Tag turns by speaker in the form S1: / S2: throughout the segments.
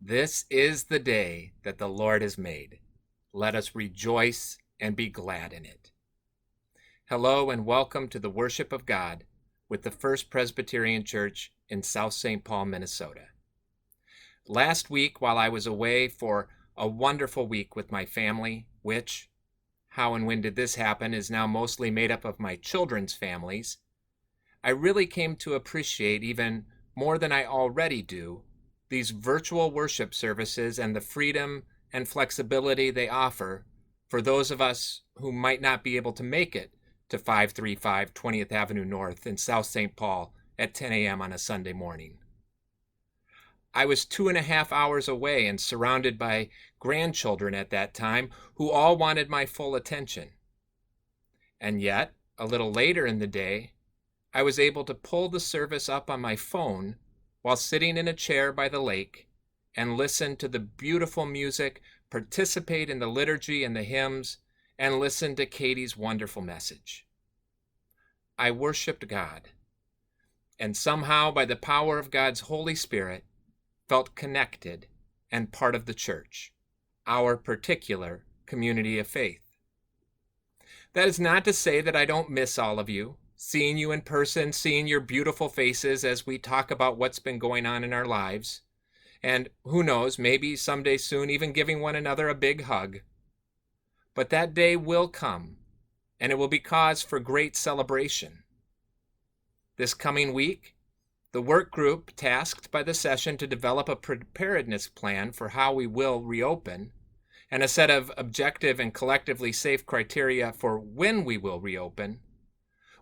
S1: This is the day that the Lord has made. Let us rejoice and be glad in it. Hello and welcome to the worship of God with the First Presbyterian Church in South St. Paul, Minnesota. Last week, while I was away for a wonderful week with my family, which, how and when did this happen, is now mostly made up of my children's families, I really came to appreciate even more than I already do these virtual worship services and the freedom and flexibility they offer for those of us who might not be able to make it to 535 20th Avenue North in South St. Paul at 10 a.m. on a Sunday morning. I was 2.5 hours away and surrounded by grandchildren at that time who all wanted my full attention. And yet, a little later in the day, I was able to pull the service up on my phone while sitting in a chair by the lake and listen to the beautiful music, participate in the liturgy and the hymns, and listen to Katie's wonderful message. I worshiped God, and somehow by the power of God's Holy Spirit, felt connected and part of the church, our particular community of faith. That is not to say that I don't miss all of you, seeing you in person, seeing your beautiful faces as we talk about what's been going on in our lives, and who knows, maybe someday soon even giving one another a big hug. But that day will come, and it will be cause for great celebration. This coming week, the work group tasked by the session to develop a preparedness plan for how we will reopen, and a set of objective and collectively safe criteria for when we will reopen,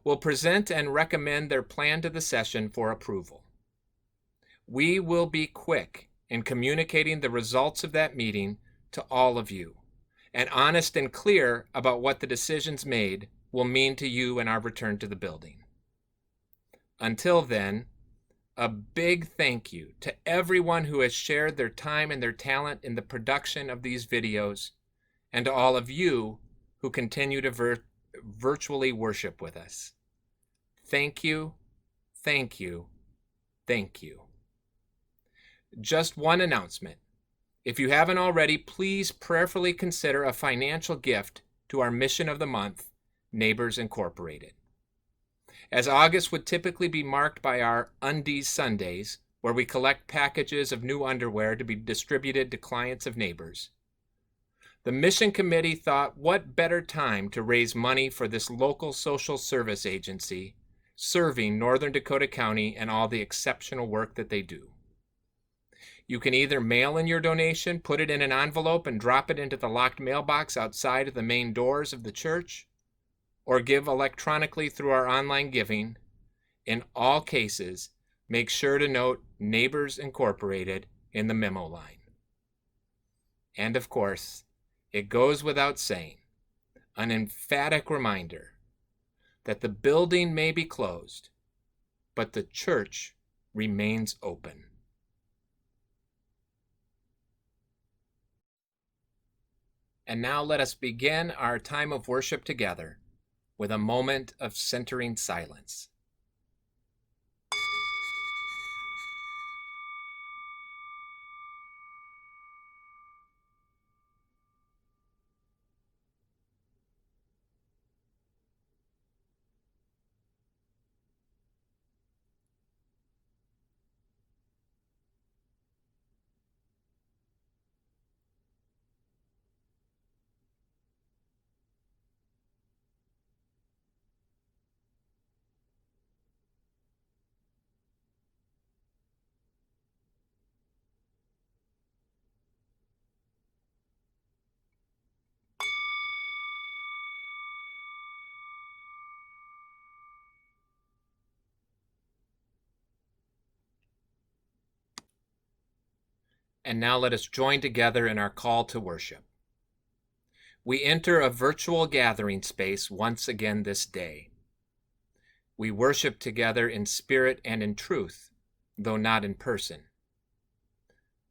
S1: will present and recommend their plan to the session for approval. We will be quick in communicating the results of that meeting to all of you, and honest and clear about what the decisions made will mean to you in our return to the building. Until then, a big thank you to everyone who has shared their time and their talent in the production of these videos, and to all of you who continue to virtually worship with us. Thank you, thank you, thank you. Just one announcement. If you haven't already, please prayerfully consider a financial gift to our mission of the month, Neighbors Incorporated. As August would typically be marked by our Undies Sundays, where we collect packages of new underwear to be distributed to clients of Neighbors, the Mission Committee thought what better time to raise money for this local social service agency serving Northern Dakota County and all the exceptional work that they do. You can either mail in your donation, put it in an envelope, and drop it into the locked mailbox outside of the main doors of the church, or give electronically through our online giving. In all cases, make sure to note Neighbors Incorporated in the memo line. And of course, it goes without saying, an emphatic reminder that the building may be closed, but the church remains open. And now let us begin our time of worship together with a moment of centering silence. And now let us join together in our call to worship. We enter a virtual gathering space once again this day. We worship together in spirit and in truth, though not in person.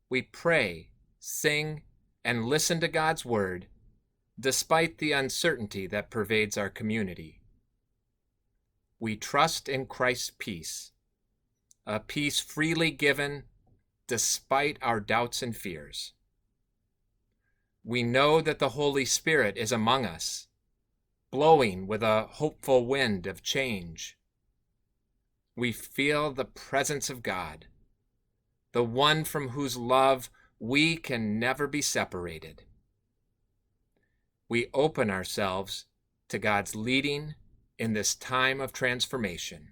S1: We pray, sing, and listen to God's word, despite the uncertainty that pervades our community. We trust in Christ's peace, a peace freely given, despite our doubts and fears. We know that the Holy Spirit is among us, blowing with a hopeful wind of change. We feel the presence of God, the one from whose love we can never be separated. We open ourselves to God's leading in this time of transformation.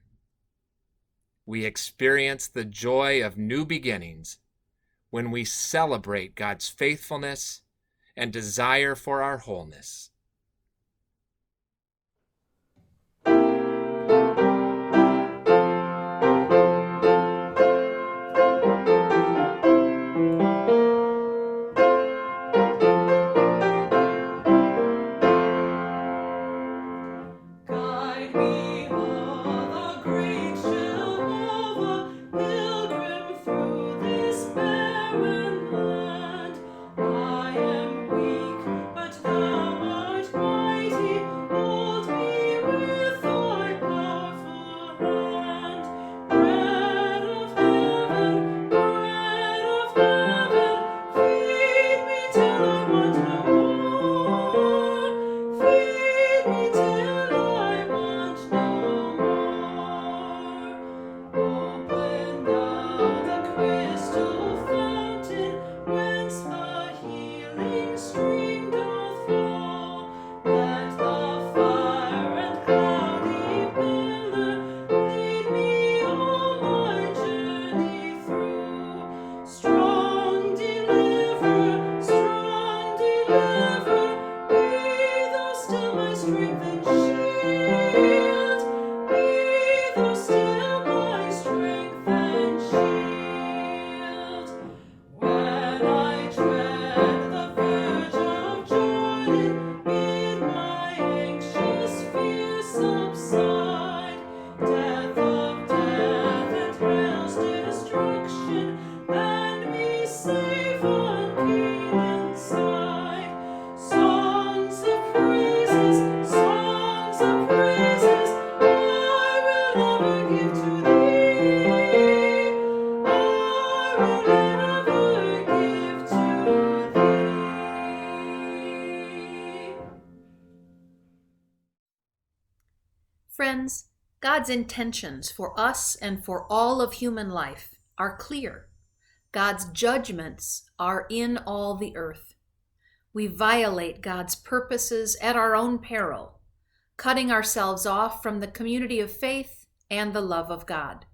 S1: We experience the joy of new beginnings when we celebrate God's faithfulness and desire for our wholeness.
S2: Friends, God's intentions for us and for all of human life are clear. God's judgments are in all the earth. We violate God's purposes at our own peril, cutting ourselves off from the community of faith and the love of God.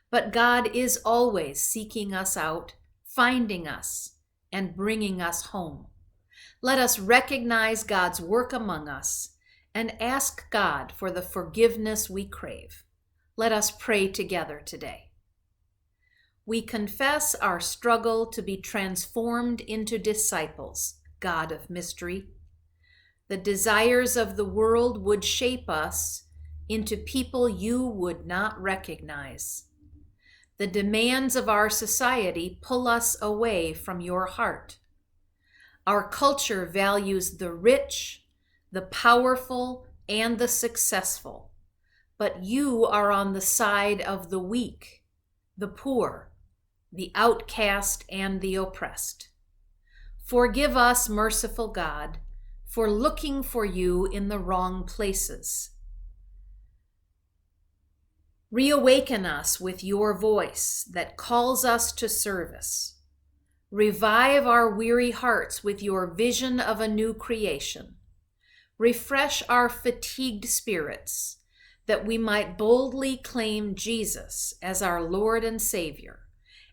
S2: But God is always seeking us out, finding us, and bringing us home. Let us recognize God's work among us and ask God for the forgiveness we crave. Let us pray together today. We confess our struggle to be transformed into disciples, God of mystery. The desires of the world would shape us into people you would not recognize. The demands of our society pull us away from your heart. Our culture values the rich, the powerful, and the successful, but you are on the side of the weak, the poor, the outcast, and the oppressed. Forgive us, merciful God, for looking for you in the wrong places. Reawaken us with your voice that calls us to service. Revive our weary hearts with your vision of a new creation. Refresh our fatigued spirits, that we might boldly claim Jesus as our Lord and Savior,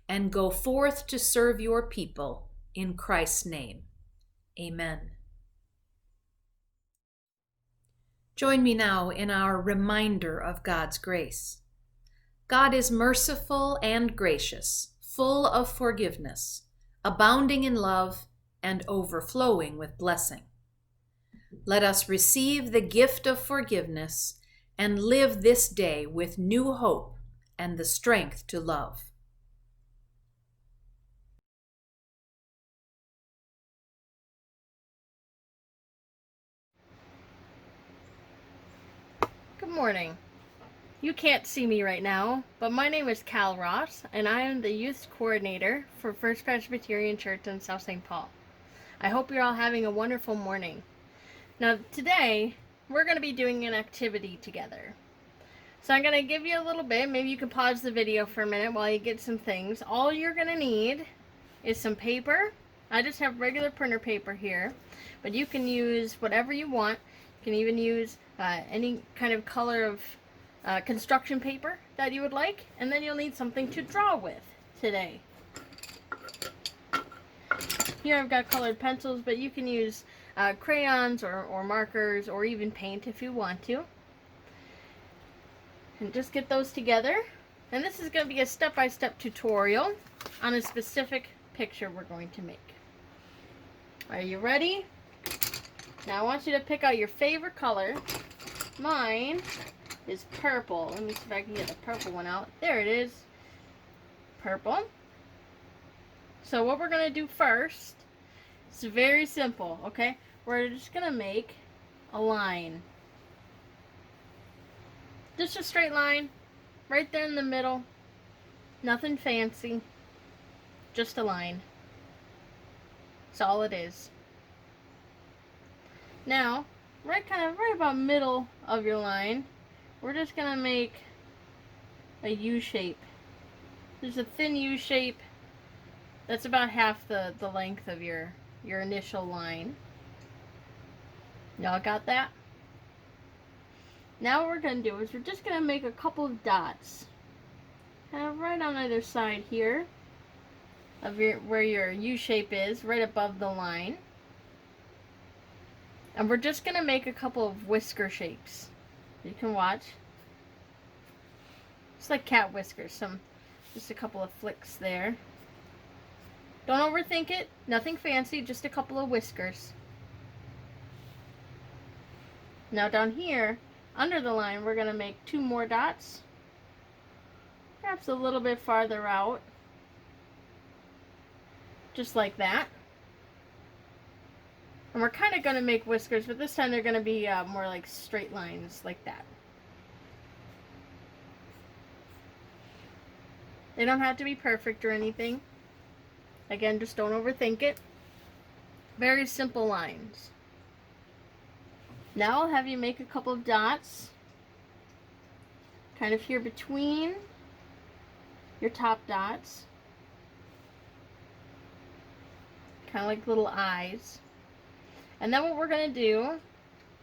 S2: and go forth to serve your people in Christ's name. Amen. Join me now in our reminder of God's grace. God is merciful and gracious, full of forgiveness, abounding in love, and overflowing with blessing. Let us receive the gift of forgiveness and live this day with new hope and the strength to love.
S3: Good morning. You can't see me right now, but my name is Cal Ross, and I am the youth coordinator for First Presbyterian Church in South St. Paul. I hope you're all having a wonderful morning. Now, today, we're going to be doing an activity together. So I'm going to give you a little bit. Maybe you can pause the video for a minute while you get some things. All you're going to need is some paper. I just have regular printer paper here, but you can use whatever you want. You can even use any kind of color of construction paper that you would like, and then you'll need something to draw with today. Here I've got colored pencils, but you can use crayons or markers or even paint if you want to. And just get those together. And this is going to be a step-by-step tutorial on a specific picture we're going to make. Are you ready? Now I want you to pick out your favorite color. Mine is purple. Let me see if I can get the purple one out. There it is. Purple. So what we're going to do first, it's very simple, okay? We're just going to make a line. Just a straight line, right there in the middle. Nothing fancy. Just a line. That's all it is. Now, right about middle of your line, we're just gonna make a U shape. There's a thin U shape that's about half the length of your initial line. Y'all got that? Now what we're gonna do is we're just gonna make a couple of dots, kind of right on either side here of where your U shape is, right above the line. And we're just gonna make a couple of whisker shapes. You can watch. It's like cat whiskers, just a couple of flicks there. Don't overthink it, nothing fancy, just a couple of whiskers. Now down here, under the line, we're gonna make two more dots. Perhaps a little bit farther out. Just like that. And we're kind of gonna make whiskers, but this time they're gonna be more like straight lines, like that. They don't have to be perfect or anything. Again, just don't overthink it. Very simple lines. Now I'll have you make a couple of dots, kind of here between your top dots. Kind of like little eyes. And then what we're going to do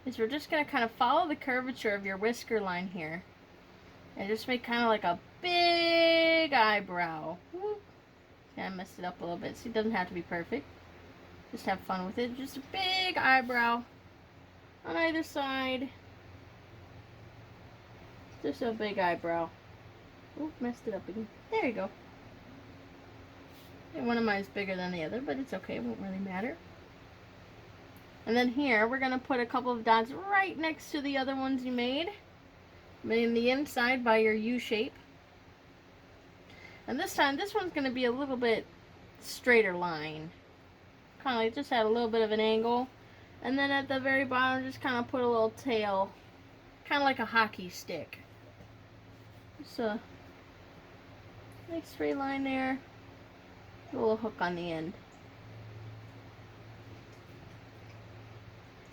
S3: is we're just going to kind of follow the curvature of your whisker line here. And just make kind of like a big eyebrow. Whoop. Yeah, I messed it up a little bit, so it doesn't have to be perfect. Just have fun with it. Just a big eyebrow on either side. Just a big eyebrow. Oop, messed it up again. There you go. And one of mine is bigger than the other, but it's okay. It won't really matter. And then here, we're going to put a couple of dots right next to the other ones you made. In the inside by your U shape. And this time, this one's going to be a little bit straighter line. Kind of like just had a little bit of an angle. And then at the very bottom, just kind of put a little tail. Kind of like a hockey stick. Just a nice straight line there. A little hook on the end.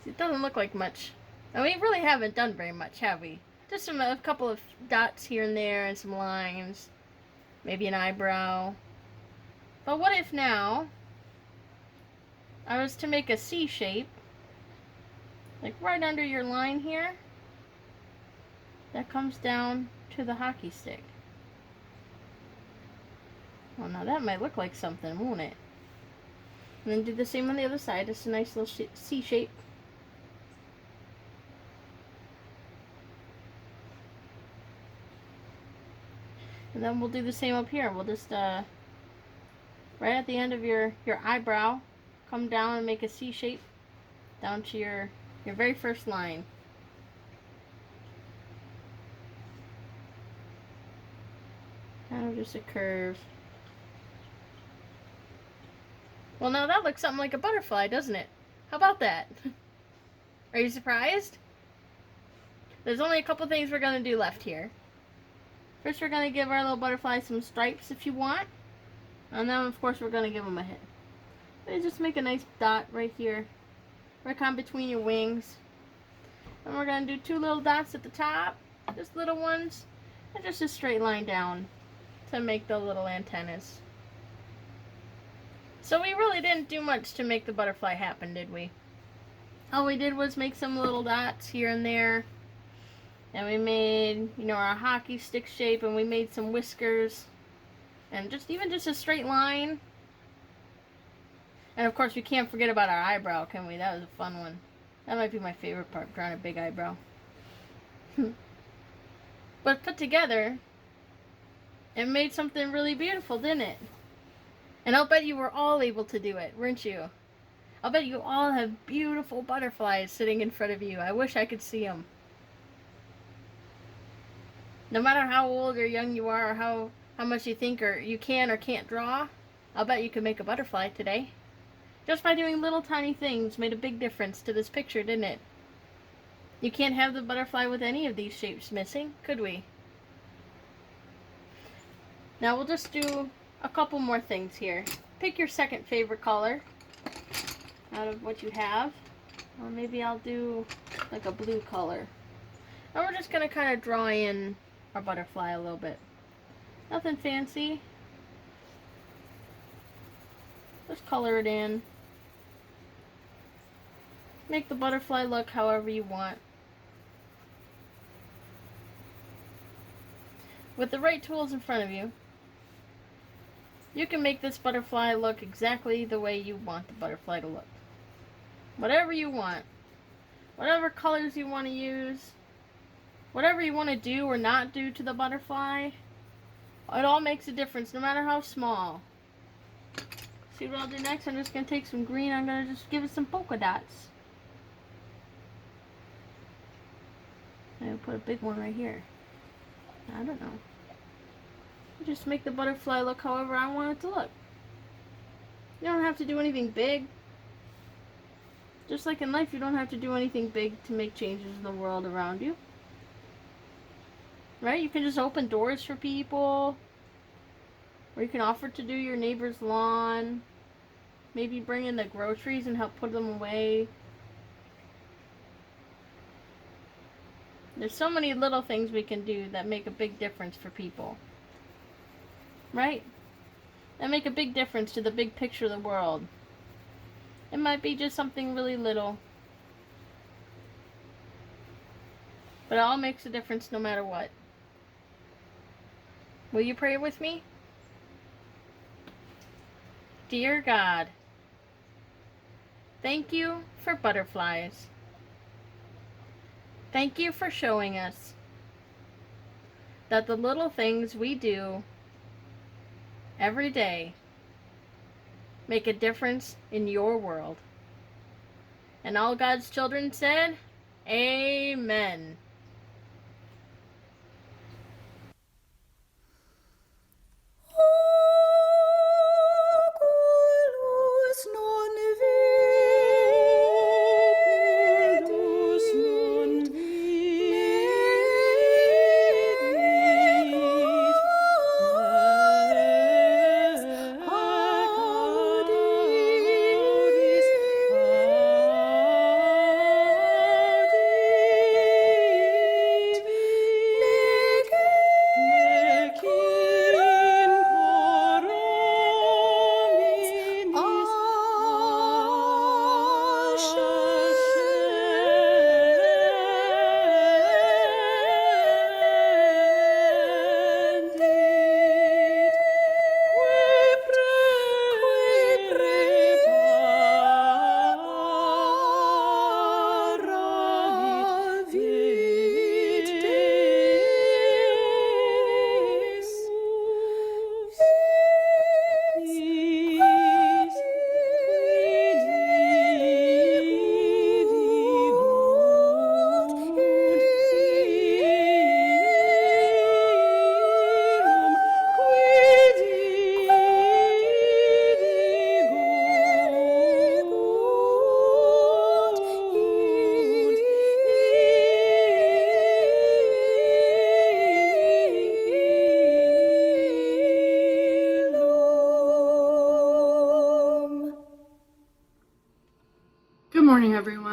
S3: See, it doesn't look like much. And we really haven't done very much, have we? Just a couple of dots here and there and some lines. Maybe an eyebrow. But what if now I was to make a C shape, like right under your line here, that comes down to the hockey stick. Well, now that might look like something, won't it? And then do the same on the other side, just a nice little C shape. And then we'll do the same up here. We'll just, right at the end of your eyebrow, come down and make a C shape down to your very first line. Kind of just a curve. Well, now that looks something like a butterfly, doesn't it? How about that? Are you surprised? There's only a couple things we're going to do left here. First, we're going to give our little butterfly some stripes if you want. And then, of course, we're going to give him a head. And just make a nice dot right here. Right kind of between your wings. And we're going to do 2 little dots at the top. Just little ones. And just a straight line down to make the little antennas. So we really didn't do much to make the butterfly happen, did we? All we did was make some little dots here and there. And we made, our hockey stick shape, and we made some whiskers. And even just a straight line. And of course, we can't forget about our eyebrow, can we? That was a fun one. That might be my favorite part, drawing a big eyebrow. But put together, it made something really beautiful, didn't it? And I'll bet you were all able to do it, weren't you? I'll bet you all have beautiful butterflies sitting in front of you. I wish I could see them. No matter how old or young you are, or how much you think or you can or can't draw, I'll bet you can make a butterfly today. Just by doing little tiny things made a big difference to this picture, didn't it? You can't have the butterfly with any of these shapes missing, could we? Now we'll just do a couple more things here. Pick your second favorite color out of what you have. Or maybe I'll do like a blue color. And we're just going to kind of draw in our butterfly a little bit. Nothing fancy. Just color it in. Make the butterfly look however you want. With the right tools in front of you, you can make this butterfly look exactly the way you want the butterfly to look. Whatever you want. Whatever colors you want to use. Whatever you want to do or not do to the butterfly. It all makes a difference, no matter how small. See what I'll do next? I'm just going to take some green. I'm going to just give it some polka dots. I'm going to put a big one right here. I don't know. Just make the butterfly look however I want it to look. You don't have to do anything big. Just like in life, you don't have to do anything big to make changes in the world around you. Right? You can just open doors for people. Or you can offer to do your neighbor's lawn. Maybe bring in the groceries and help put them away. There's so many little things we can do that make a big difference for people. Right? That make a big difference to the big picture of the world. It might be just something really little. But it all makes a difference no matter what. Will you pray with me? Dear God, thank you for butterflies. Thank you for showing us that the little things we do every day make a difference in your world. And all God's children said, Amen.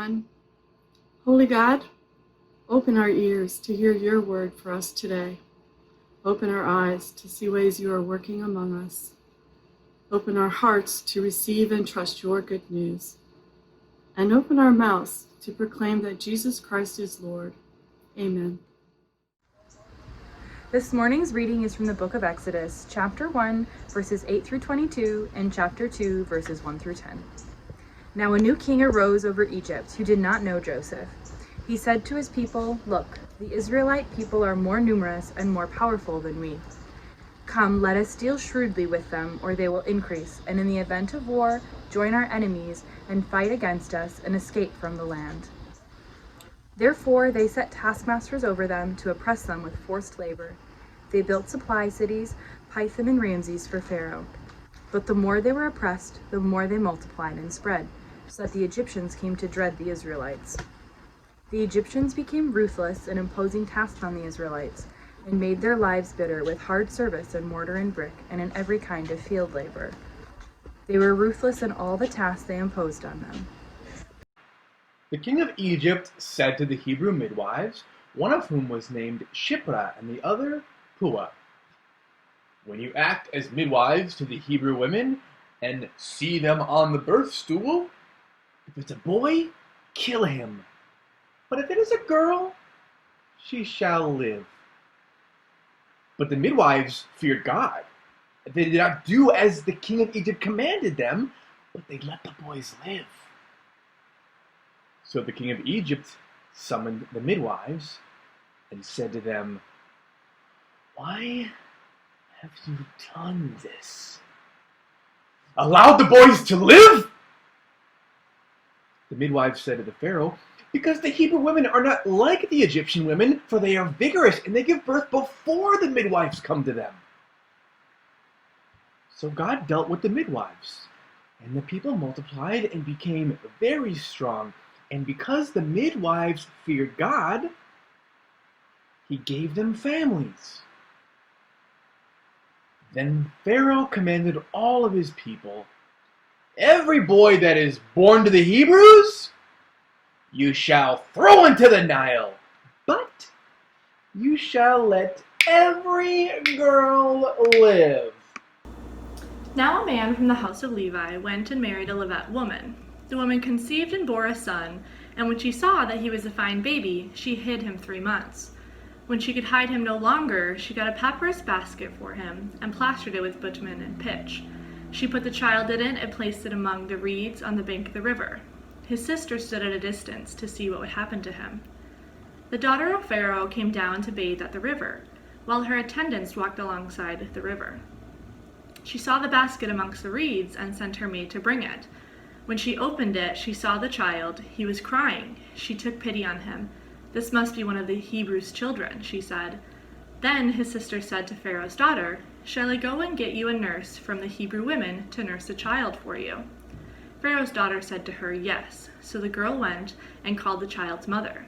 S4: everyone. Holy God, open our ears to hear your word for us today. Open our eyes to see ways you are working among us. Open our hearts to receive and trust your good news. And open our mouths to proclaim that Jesus Christ is Lord. Amen.
S5: This morning's reading is from the book of Exodus, chapter 1, verses 8 through 22, and chapter 2, verses 1 through 10. Now a new king arose over Egypt who did not know Joseph. He said to his people, "Look, the Israelite people are more numerous and more powerful than we. Come, let us deal shrewdly with them, or they will increase, and in the event of war, join our enemies and fight against us and escape from the land." Therefore they set taskmasters over them to oppress them with forced labor. They built supply cities, Pithom and Ramses, for Pharaoh. But the more they were oppressed, the more they multiplied and spread, so that the Egyptians came to dread the Israelites. The Egyptians became ruthless in imposing tasks on the Israelites, and made their lives bitter with hard service in mortar and brick and in every kind of field labor. They were ruthless in all the tasks they imposed on them.
S6: The king of Egypt said to the Hebrew midwives, one of whom was named Shiphrah and the other Puah, "When you act as midwives to the Hebrew women and see them on the birth stool, if it's a boy, kill him. But if it is a girl, she shall live." But the midwives feared God. They did not do as the king of Egypt commanded them, but they let the boys live. So the king of Egypt summoned the midwives and said to them, "Why have you done this? Allowed the boys to live?" The midwives said to the Pharaoh, "Because the Hebrew women are not like the Egyptian women, for they are vigorous and they give birth before the midwives come to them." So God dealt with the midwives, and the people multiplied and became very strong. And because the midwives feared God, he gave them families. Then Pharaoh commanded all of his people, "Every boy that is born to the Hebrews, you shall throw into the Nile, but you shall let every girl live."
S7: Now a man from the house of Levi went and married a Levite woman. The woman conceived and bore a son, and when she saw that he was a fine baby, she hid him 3 months. When she could hide him no longer, she got a papyrus basket for him and plastered it with bitumen and pitch. She put the child in it and placed it among the reeds on the bank of the river. His sister stood at a distance to see what would happen to him. The daughter of Pharaoh came down to bathe at the river, while her attendants walked alongside the river. She saw the basket amongst the reeds and sent her maid to bring it. When she opened it, she saw the child. He was crying. She took pity on him. "This must be one of the Hebrews' children," she said. Then his sister said to Pharaoh's daughter, "Shall I go and get you a nurse from the Hebrew women to nurse the child for you?" Pharaoh's daughter said to her, "Yes." So the girl went and called the child's mother.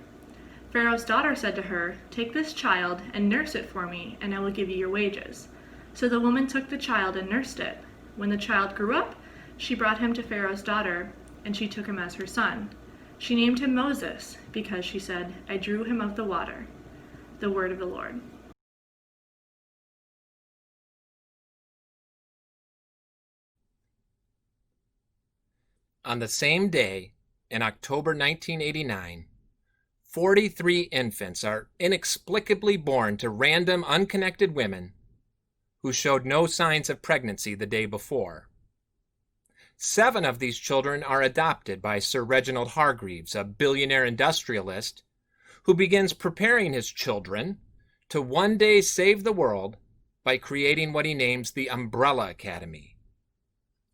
S7: Pharaoh's daughter said to her, "Take this child and nurse it for me, and I will give you your wages." So the woman took the child and nursed it. When the child grew up, she brought him to Pharaoh's daughter, and she took him as her son. She named him Moses, because she said, "I drew him of the water." The word of the Lord.
S1: On the same day, in October 1989, 43 infants are inexplicably born to random, unconnected women who showed no signs of pregnancy the day before. 7 of these children are adopted by Sir Reginald Hargreaves, a billionaire industrialist who begins preparing his children to one day save the world by creating what he names the Umbrella Academy,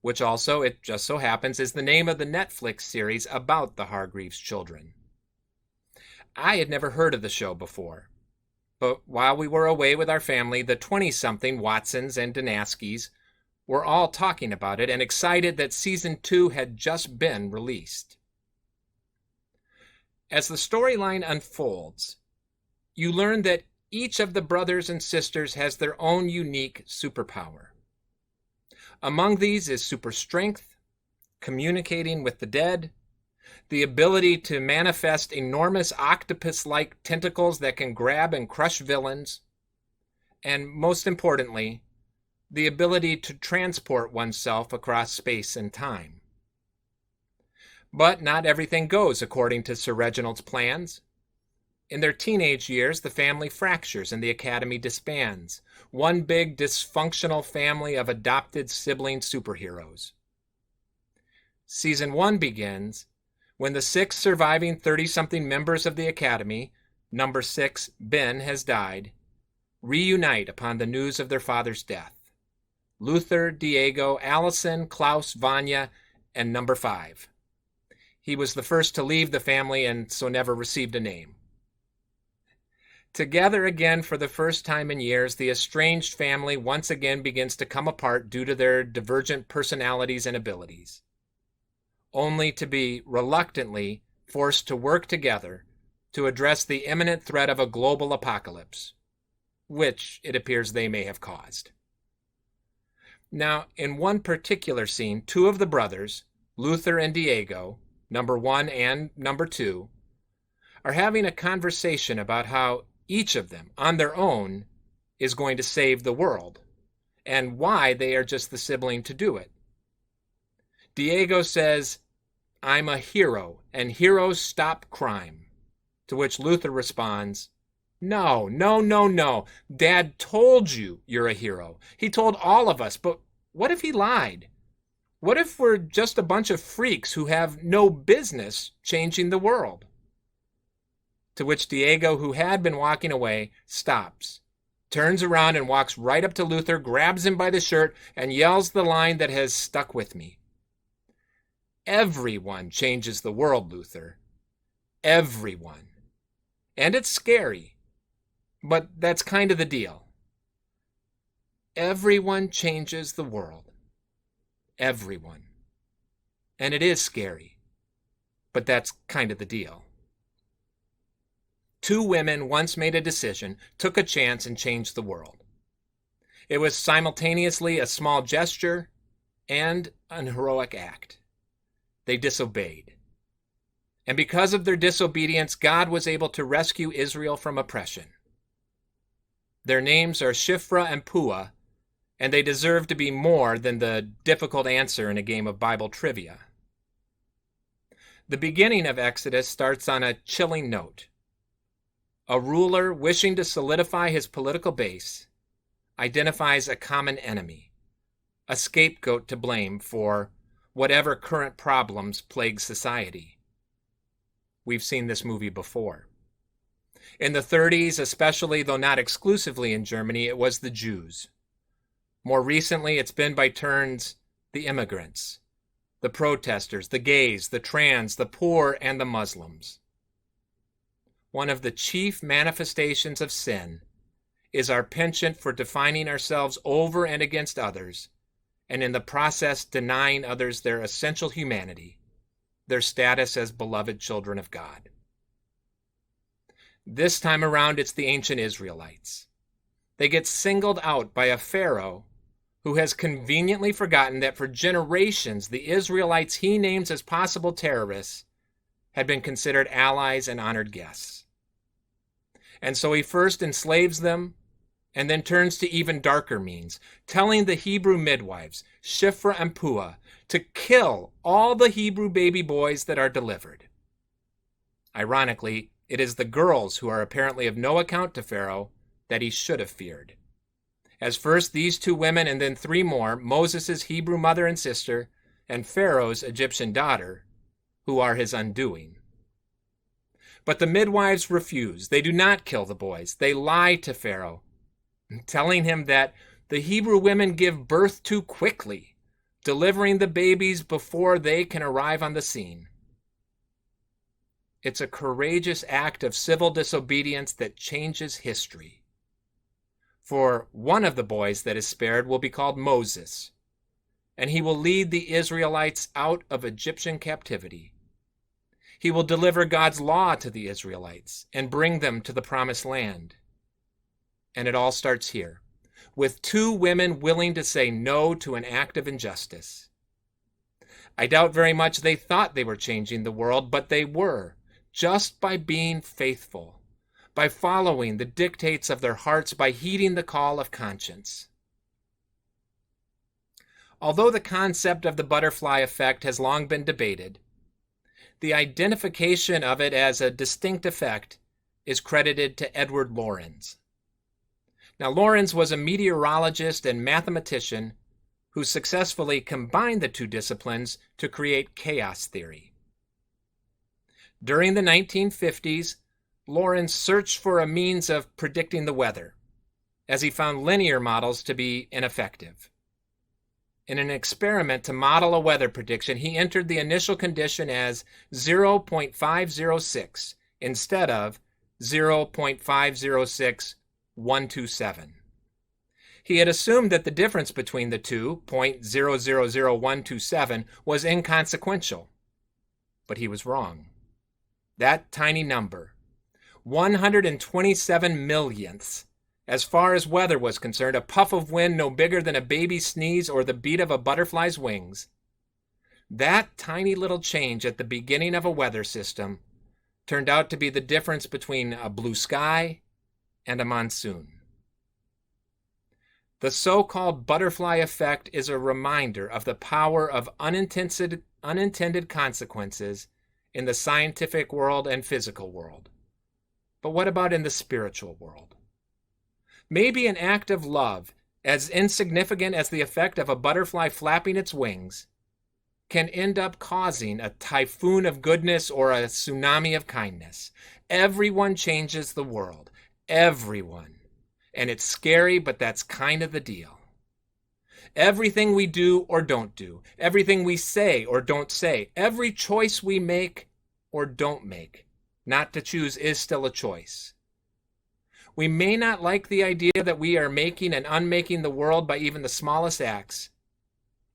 S1: which also, it just so happens, is the name of the Netflix series about the Hargreaves children. I had never heard of the show before, but while we were away with our family, the 20-something Watsons and Danaskis were all talking about it and excited that season 2 had just been released. As the storyline unfolds, you learn that each of the brothers and sisters has their own unique superpower. Among these is super strength, communicating with the dead, the ability to manifest enormous octopus-like tentacles that can grab and crush villains, and most importantly, the ability to transport oneself across space and time. But not everything goes according to Sir Reginald's plans. In their teenage years, the family fractures and the academy disbands. One big dysfunctional family of adopted sibling superheroes. Season 1 begins when the 6 surviving 30-something members of the academy, number 6, Ben, has died, reunite upon the news of their father's death. Luther, Diego, Allison, Klaus, Vanya, and number 5. He was the first to leave the family and so never received a name. Together again for the first time in years, the estranged family once again begins to come apart due to their divergent personalities and abilities, only to be reluctantly forced to work together to address the imminent threat of a global apocalypse, which it appears they may have caused. Now, in one particular scene, 2 of the brothers, Luther and Diego, number 1 and number 2, are having a conversation about how each of them, on their own, is going to save the world, and why they are just the sibling to do it. Diego says, "I'm a hero, and heroes stop crime." To which Luther responds, No. Dad told you you're a hero. He told all of us, but what if he lied? What if we're just a bunch of freaks who have no business changing the world? To which Diego, who had been walking away, stops, turns around and walks right up to Luther, grabs him by the shirt, and yells the line that has stuck with me. Everyone changes the world, Luther. Everyone. And it's scary, but that's kind of the deal. Everyone changes the world. Everyone. And it is scary, but that's kind of the deal. 2 women once made a decision, took a chance, and changed the world. It was simultaneously a small gesture and an heroic act. They disobeyed. And because of their disobedience, God was able to rescue Israel from oppression. Their names are Shiphrah and Puah, and they deserve to be more than the difficult answer in a game of Bible trivia. The beginning of Exodus starts on a chilling note. A ruler wishing to solidify his political base identifies a common enemy, a scapegoat to blame for whatever current problems plague society. We've seen this movie before. In the 30s, especially, though not exclusively in Germany, it was the Jews. More recently, it's been by turns the immigrants, the protesters, the gays, the trans, the poor, and the Muslims. One of the chief manifestations of sin is our penchant for defining ourselves over and against others, and in the process denying others their essential humanity, their status as beloved children of God. This time around, it's the ancient Israelites. They get singled out by a Pharaoh who has conveniently forgotten that for generations the Israelites he names as possible terrorists had been considered allies and honored guests. And so he first enslaves them and then turns to even darker means, telling the Hebrew midwives, Shiphrah and Puah, to kill all the Hebrew baby boys that are delivered. Ironically, it is the girls who are apparently of no account to Pharaoh that he should have feared. As first these 2 women and then 3 more, Moses' Hebrew mother and sister, and Pharaoh's Egyptian daughter, who are his undoing. But the midwives refuse. They do not kill the boys. They lie to Pharaoh, telling him that the Hebrew women give birth too quickly, delivering the babies before they can arrive on the scene. It's a courageous act of civil disobedience that changes history. For one of the boys that is spared will be called Moses, and he will lead the Israelites out of Egyptian captivity. He will deliver God's law to the Israelites and bring them to the promised land. And it all starts here, with 2 women willing to say no to an act of injustice. I doubt very much they thought they were changing the world, but they were, just by being faithful, by following the dictates of their hearts, by heeding the call of conscience. Although the concept of the butterfly effect has long been debated, the identification of it as a distinct effect is credited to Edward Lorenz. Now, Lorenz was a meteorologist and mathematician who successfully combined the two disciplines to create chaos theory. During the 1950s, Lorenz searched for a means of predicting the weather, as he found linear models to be ineffective. In an experiment to model a weather prediction, he entered the initial condition as 0.506 instead of 0.506127. He had assumed that the difference between the two, 0.000127, was inconsequential, but he was wrong. That tiny number, 127 millionths, as far as weather was concerned, a puff of wind no bigger than a baby's sneeze or the beat of a butterfly's wings, that tiny little change at the beginning of a weather system turned out to be the difference between a blue sky and a monsoon. The so-called butterfly effect is a reminder of the power of unintended consequences in the scientific world and physical world. But what about in the spiritual world? Maybe an act of love, as insignificant as the effect of a butterfly flapping its wings, can end up causing a typhoon of goodness or a tsunami of kindness. Everyone changes the world. Everyone. And it's scary, but that's kind of the deal. Everything we do or don't do, everything we say or don't say, every choice we make or don't make, not to choose is still a choice. We may not like the idea that we are making and unmaking the world by even the smallest acts,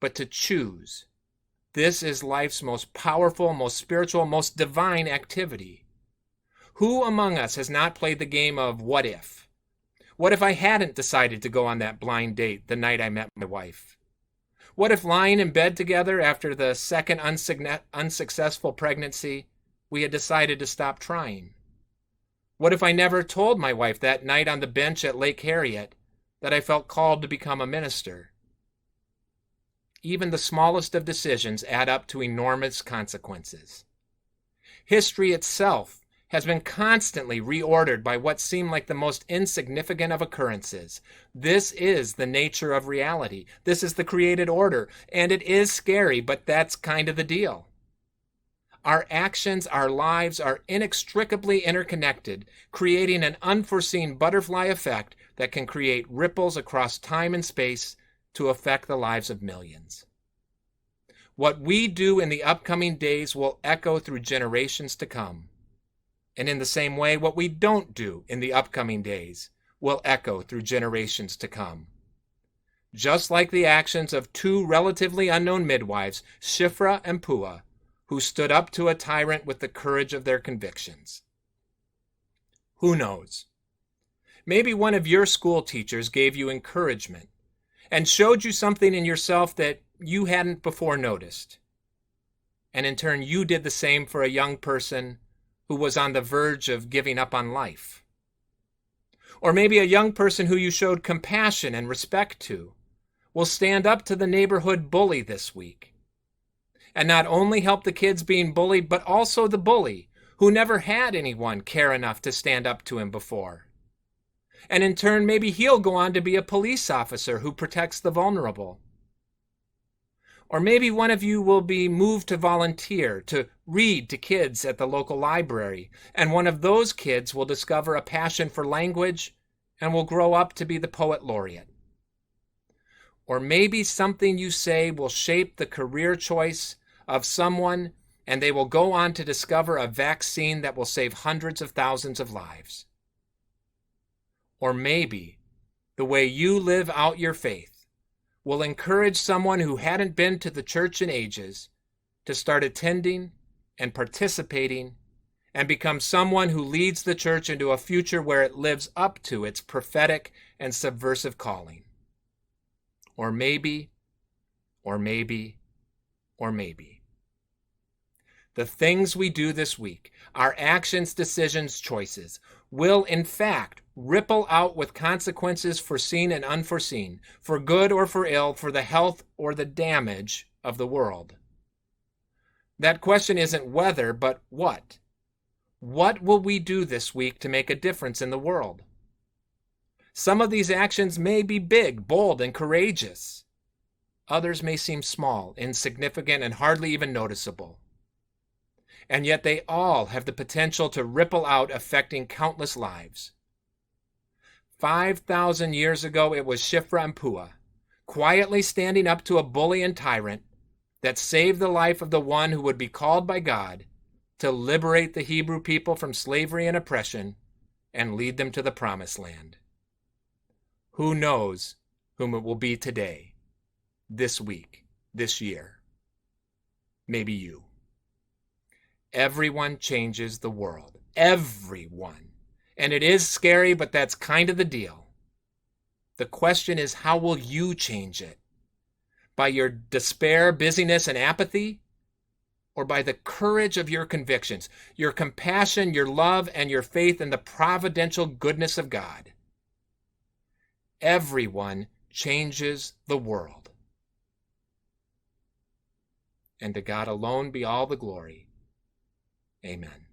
S1: but to choose, this is life's most powerful, most spiritual, most divine activity. Who among us has not played the game of what if? What if I hadn't decided to go on that blind date the night I met my wife? What if lying in bed together after the second unsuccessful pregnancy, we had decided to stop trying? What if I never told my wife that night on the bench at Lake Harriet that I felt called to become a minister? Even the smallest of decisions add up to enormous consequences. History itself has been constantly reordered by what seem like the most insignificant of occurrences. This is the nature of reality. This is the created order, and it is scary, but that's kind of the deal. Our actions, our lives are inextricably interconnected, creating an unforeseen butterfly effect that can create ripples across time and space to affect the lives of millions. What we do in the upcoming days will echo through generations to come. And in the same way, what we don't do in the upcoming days will echo through generations to come. Just like the actions of two relatively unknown midwives, Shiphrah and Puah, who stood up to a tyrant with the courage of their convictions. Who knows? Maybe one of your school teachers gave you encouragement and showed you something in yourself that you hadn't before noticed. And in turn, you did the same for a young person who was on the verge of giving up on life. Or maybe a young person who you showed compassion and respect to will stand up to the neighborhood bully this week and not only help the kids being bullied, but also the bully who never had anyone care enough to stand up to him before. And in turn, maybe he'll go on to be a police officer who protects the vulnerable. Or maybe one of you will be moved to volunteer, to read to kids at the local library, and one of those kids will discover a passion for language and will grow up to be the poet laureate. Or maybe something you say will shape the career choice of someone, and they will go on to discover a vaccine that will save hundreds of thousands of lives. Or maybe the way you live out your faith will encourage someone who hadn't been to the church in ages to start attending and participating and become someone who leads the church into a future where it lives up to its prophetic and subversive calling. Or maybe, or maybe, or maybe. The things we do this week, our actions, decisions, choices, will in fact ripple out with consequences foreseen and unforeseen, for good or for ill, for the health or the damage of the world. That question isn't whether, but what. What will we do this week to make a difference in the world? Some of these actions may be big, bold, and courageous. Others may seem small, insignificant, and hardly even noticeable. And yet they all have the potential to ripple out, affecting countless lives. 5,000 years ago, it was Shiphrah and Puah, quietly standing up to a bully and tyrant, that saved the life of the one who would be called by God to liberate the Hebrew people from slavery and oppression and lead them to the promised land. Who knows whom it will be today, this week, this year? Maybe you. Everyone changes the world. Everyone. And it is scary, but that's kind of the deal. The question is, how will you change it? By your despair, busyness, and apathy? Or by the courage of your convictions, your compassion, your love, and your faith in the providential goodness of God? Everyone changes the world. And to God alone be all the glory. Amen.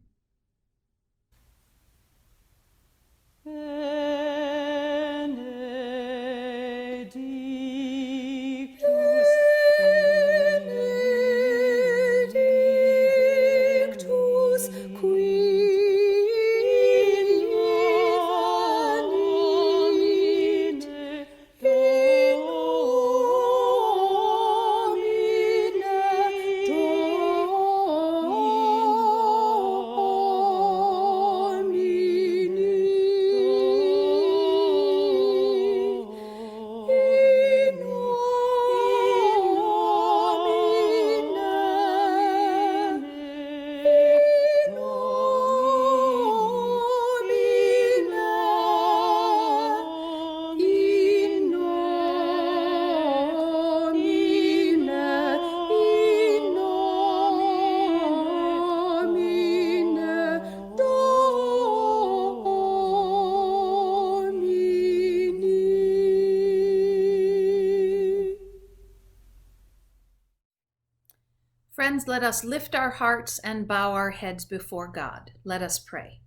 S2: Friends, let us lift our hearts and bow our heads before God. Let us pray.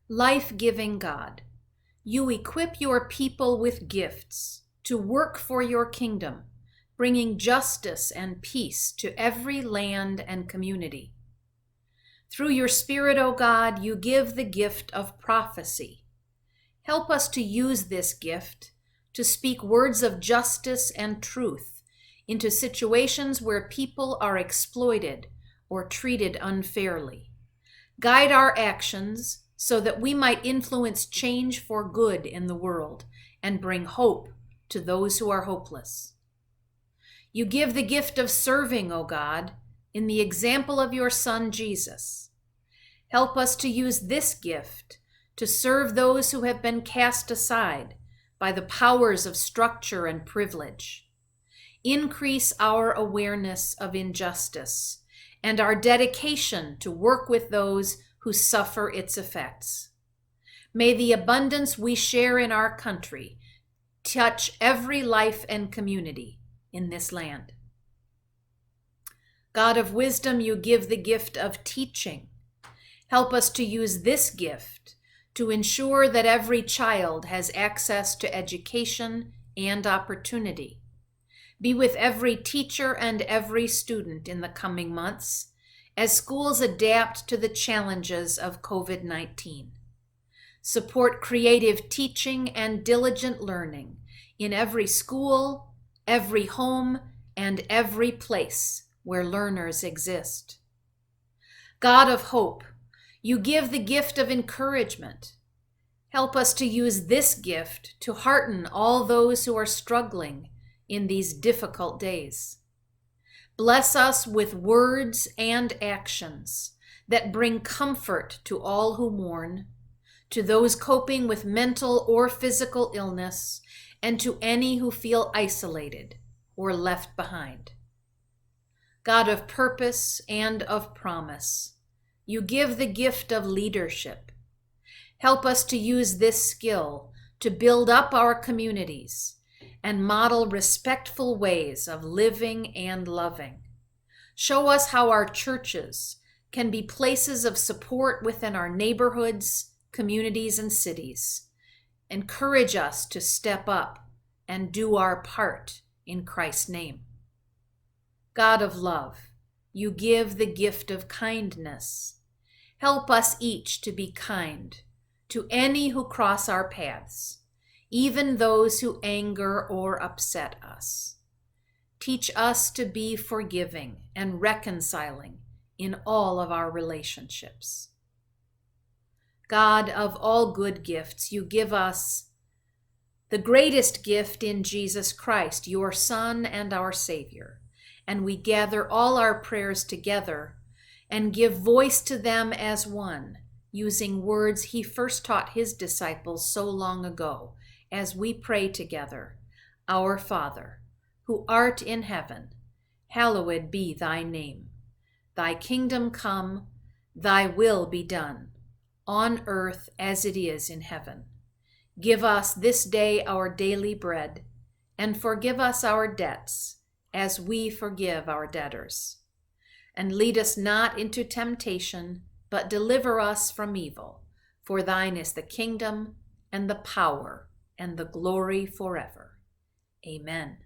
S2: Life-giving God, you equip your people with gifts to work for your kingdom, bringing justice and peace to every land and community. Through your Spirit, O God, you give the gift of prophecy. Help us to use this gift to speak words of justice and truth into situations where people are exploited or treated unfairly. Guide our actions so that we might influence change for good in the world and bring hope to those who are hopeless. You give the gift of serving, O God, in the example of your Son, Jesus. Help us to use this gift to serve those who have been cast aside by the powers of structure and privilege. Increase our awareness of injustice and our dedication to work with those who suffer its effects. May the abundance we share in our country touch every life and community in this land. God of wisdom, you give the gift of teaching. Help us to use this gift to ensure that every child has access to education and opportunity. Be with every teacher and every student in the coming months as schools adapt to the challenges of COVID-19. Support creative teaching and diligent learning in every school, every home, and every place where learners exist. God of hope, you give the gift of encouragement. Help us to use this gift to hearten all those who are struggling in these difficult days. Bless us with words and actions that bring comfort to all who mourn, to those coping with mental or physical illness, and to any who feel isolated or left behind. God of purpose and of promise. You give the gift of leadership. Help us to use this skill to build up our communities and model respectful ways of living and loving. Show us how our churches can be places of support within our neighborhoods, communities, and cities. Encourage us to step up and do our part in Christ's name. God of love, you give the gift of kindness. Help us each to be kind to any who cross our paths, even those who anger or upset us. Teach us to be forgiving and reconciling in all of our relationships. God of all good gifts, you give us the greatest gift in Jesus Christ, your Son and our Savior, and we gather all our prayers together and give voice to them as one, using words he first taught his disciples so long ago, as we pray together. Our Father, who art in heaven, hallowed be thy name. Thy kingdom come, thy will be done, on earth as it is in heaven. Give us this day our daily bread, and forgive us our debts, as we forgive our debtors. And lead us not into temptation, but deliver us from evil. For thine is the kingdom, and the power, and the glory forever. Amen.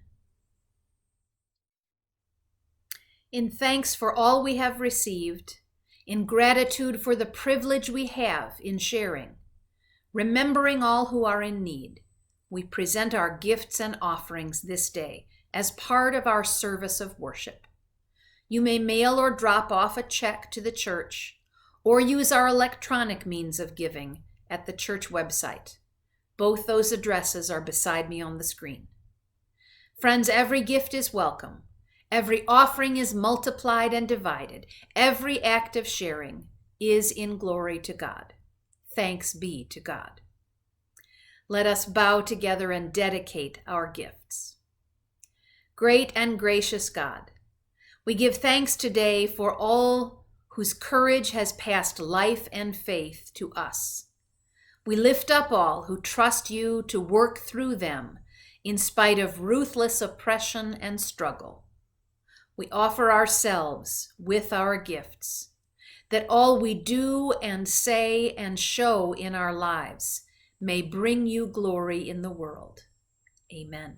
S2: In thanks for all we have received, in gratitude for the privilege we have in sharing, remembering all who are in need, we present our gifts and offerings this day as part of our service of worship. You may mail or drop off a check to the church, or use our electronic means of giving at the church website. Both those addresses are beside me on the screen. Friends, every gift is welcome. Every offering is multiplied and divided. Every act of sharing is in glory to God. Thanks be to God. Let us bow together and dedicate our gifts. Great and gracious God, we give thanks today for all whose courage has passed life and faith to us. We lift up all who trust you to work through them in spite of ruthless oppression and struggle. We offer ourselves with our gifts, that all we do and say and show in our lives may bring you glory in the world. Amen.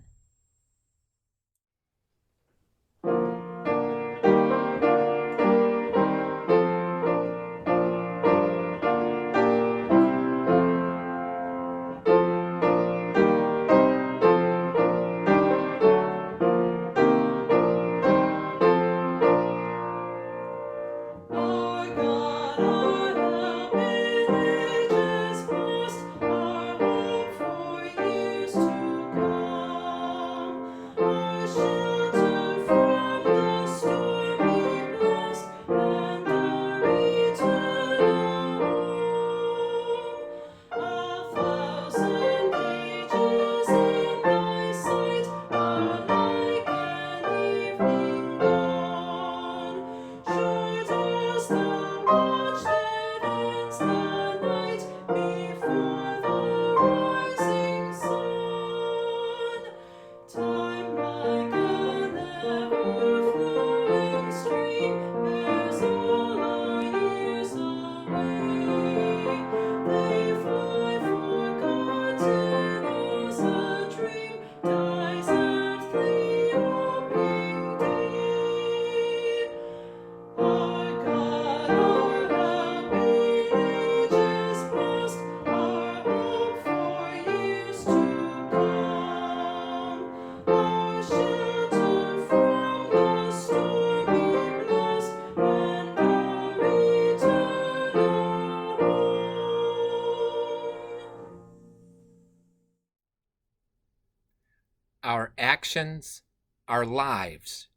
S1: Our actions, our lives,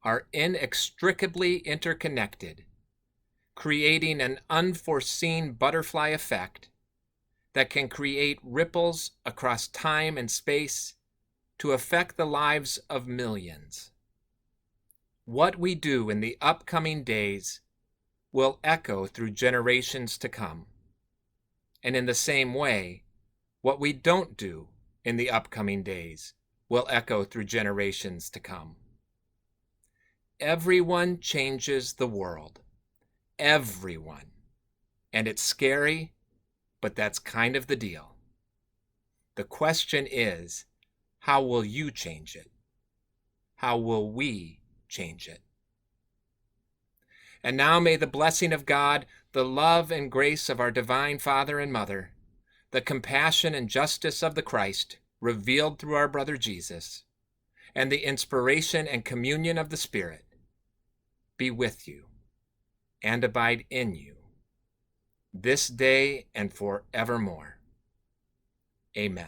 S1: are inextricably interconnected, creating an unforeseen butterfly effect that can create ripples across time and space to affect the lives of millions. What we do in the upcoming days will echo through generations to come. And in the same way, what we don't do in the upcoming days will echo through generations to come. Everyone changes the world. Everyone. And it's scary, but that's kind of the deal. The question is, how will you change it? How will we change it? And now may the blessing of God, the love and grace of our divine Father and Mother, the compassion and justice of the Christ revealed through our brother Jesus, and the inspiration and communion of the Spirit be with you and abide in you this day and forevermore. Amen.